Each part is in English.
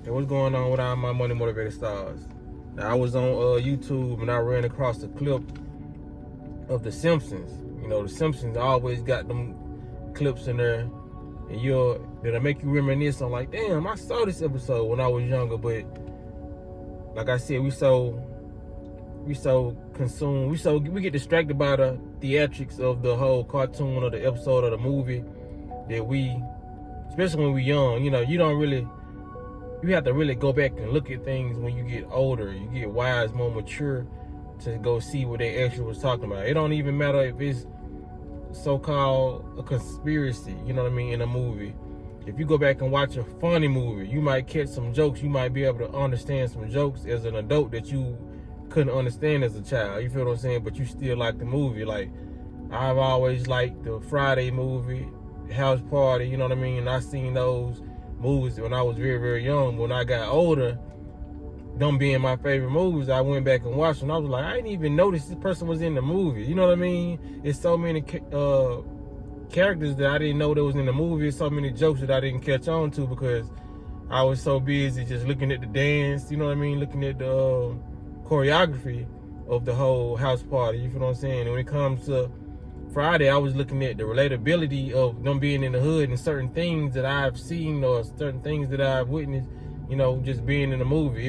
Hey, what's going on with all my money motivated stars? Now, I was on YouTube and I ran across a clip of the Simpsons. You know, the Simpsons always got them clips in there, and that'll make you reminisce on like, damn, I saw this episode when I was younger. But like I said, we so consumed, we get distracted by the theatrics of the whole cartoon or the episode of the movie that we, especially when we're young, you know, you have to really go back and look at things when you get older. You get wise, more mature, to go see what they actually was talking about. It don't even matter if it's so-called a conspiracy, you know what I mean, in a movie. If you go back and watch a funny movie, you might catch some jokes. You might be able to understand some jokes as an adult that you couldn't understand as a child. You feel what I'm saying? But you still like the movie. Like, I've always liked the Friday movie, House Party, you know what I mean? And I seen those movies when I was very, very young. When I got older, them being my favorite movies, I went back and watched them. I was like, I didn't even notice this person was in the movie. You know what I mean? It's so many characters that I didn't know that was in the movie. So many jokes that I didn't catch on to because I was so busy just looking at the dance, you know what I mean? Looking at the choreography of the whole house party, you feel what I'm saying? And when it comes to Friday, I was looking at the relatability of them being in the hood and certain things that I've seen or certain things that I've witnessed, you know, just being in the movie.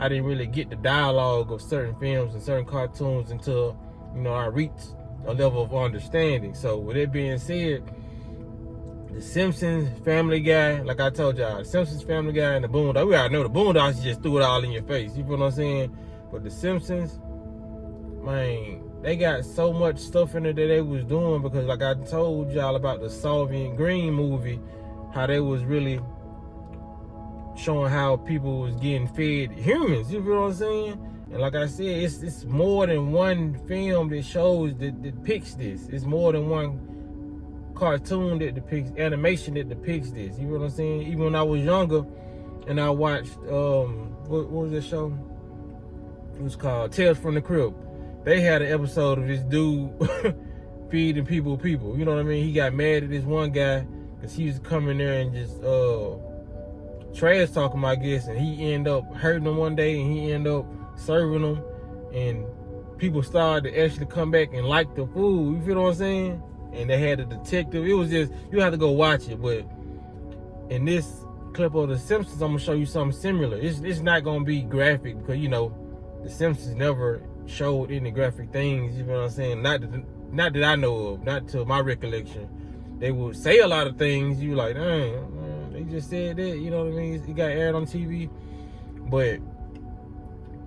I didn't really get the dialogue of certain films and certain cartoons until, you know, I reached a level of understanding. So with it being said, the Simpsons, Family Guy, like I told y'all, the Simpsons, Family Guy, and the Boondocks. We already know the Boondocks just threw it all in your face. You feel what I'm saying? But the Simpsons, man, they got so much stuff in it that they was doing, because like I told y'all about the Soviet Green movie, how they was really showing how people was getting fed humans. You feel what I'm saying? And like I said, it's more than one film that shows that depicts this. It's more than one cartoon that depicts, animation that depicts this. You feel what I'm saying? Even when I was younger and I watched what was that show? It was called Tales from the Crypt. They had an episode of this dude feeding people. You know what I mean? He got mad at this one guy because he was coming there and just trash talking, I guess, and he ended up hurting him one day, and he ended up serving them, and people started to actually come back and like the food. You feel what I'm saying? And they had a detective. It was just, you have to go watch it. But in this clip of The Simpsons, I'm gonna show you something similar. It's not gonna be graphic, because you know The Simpsons never showed any graphic things. You know what I'm saying? Not that I know of, not to my recollection. They would say a lot of things. You like, dang, man, they just said that. You know what I mean? It got aired on TV, but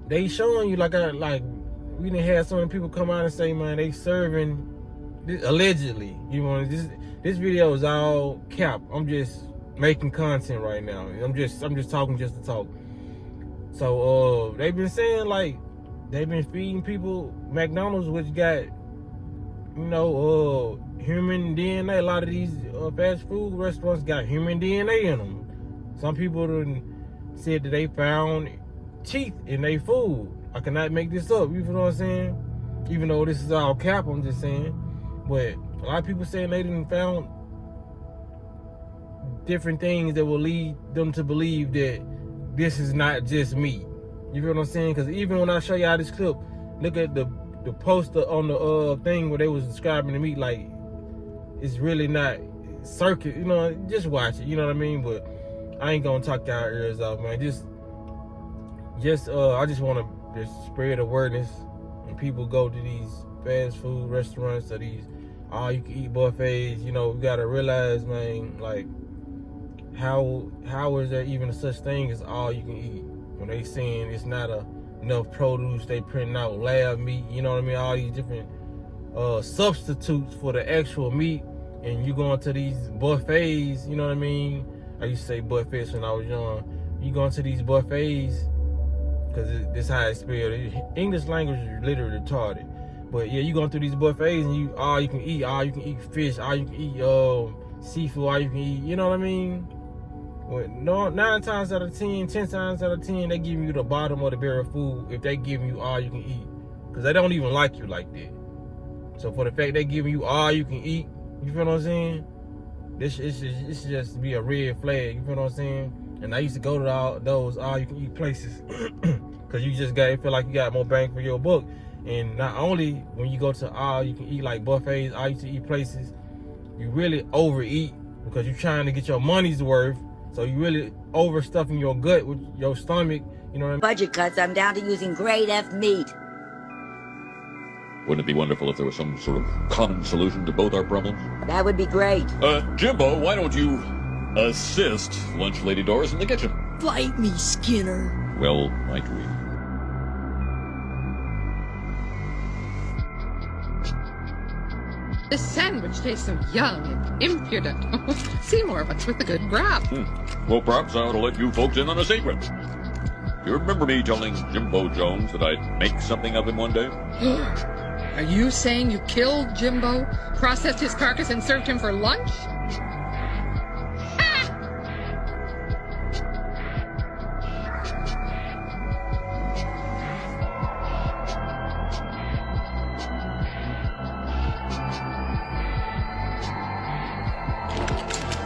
they showing you like we didn't have so many people come out and say, man, they serving this, allegedly. You know, this video is all cap. I'm just making content right now. I'm just talking just to talk. So they've been saying like they've been feeding people McDonald's, which got, you know, human DNA. A lot of these fast food restaurants got human DNA in them. Some people said that they found teeth in their food. I cannot make this up. You feel what I'm saying? Even though this is all cap, I'm just saying. But a lot of people saying they didn't found different things that will lead them to believe that this is not just meat. You feel what I'm saying? Because even when I show y'all this clip, look at the poster on the thing where they was describing the meat, like it's really not circuit. You know, just watch it. You know what I mean? But I ain't gonna talk y'all ears off, man. I just want to just spread awareness, and people go to these fast food restaurants or these all-you-can-eat buffets. You know, we gotta realize, man, like how is there even such thing as all-you-can-eat when they saying it's not enough produce? They printing out lab meat. You know what I mean? All these different substitutes for the actual meat, and you going to these buffets. You know what I mean? I used to say buffets when I was young. You going to these buffets, because this how it's spelled. English language is literally retarded. But yeah, you going through these buffets and you can eat fish, all you can eat seafood, all you can eat. You know what I mean? Well, 9 times out of 10, 10 times out of 10, they give you the bottom of the barrel of food if they give you all you can eat, because they don't even like you like that. So for the fact they giving you all you can eat, you feel what I'm saying? This should just be a red flag. You feel what I'm saying? And I used to go to all you can eat places because you just feel like you got more bang for your buck. And not only when you go to all you can eat like buffets, all you can eat places, you really overeat because you're trying to get your money's worth. So you really overstuffing your gut with your stomach. You know what I mean? Budget cuts. I'm down to using grade F meat. Wouldn't it be wonderful if there was some sort of common solution to both our problems? That would be great. Jimbo, why don't you assist Lunch Lady Doris in the kitchen? Bite me, Skinner. Well, might we? This sandwich tastes so young and impudent. Seymour, what's with the good grab? Well, perhaps I ought to let you folks in on a secret. You remember me telling Jimbo Jones that I'd make something of him one day? Are you saying you killed Jimbo, processed his carcass, and served him for lunch?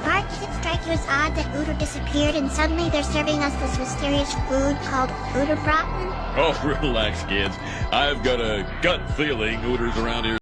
Bart, does it strike you as odd that Uter disappeared and suddenly they're serving us this mysterious food called Uterbraten? Oh, relax, kids. I've got a gut feeling Uter's around here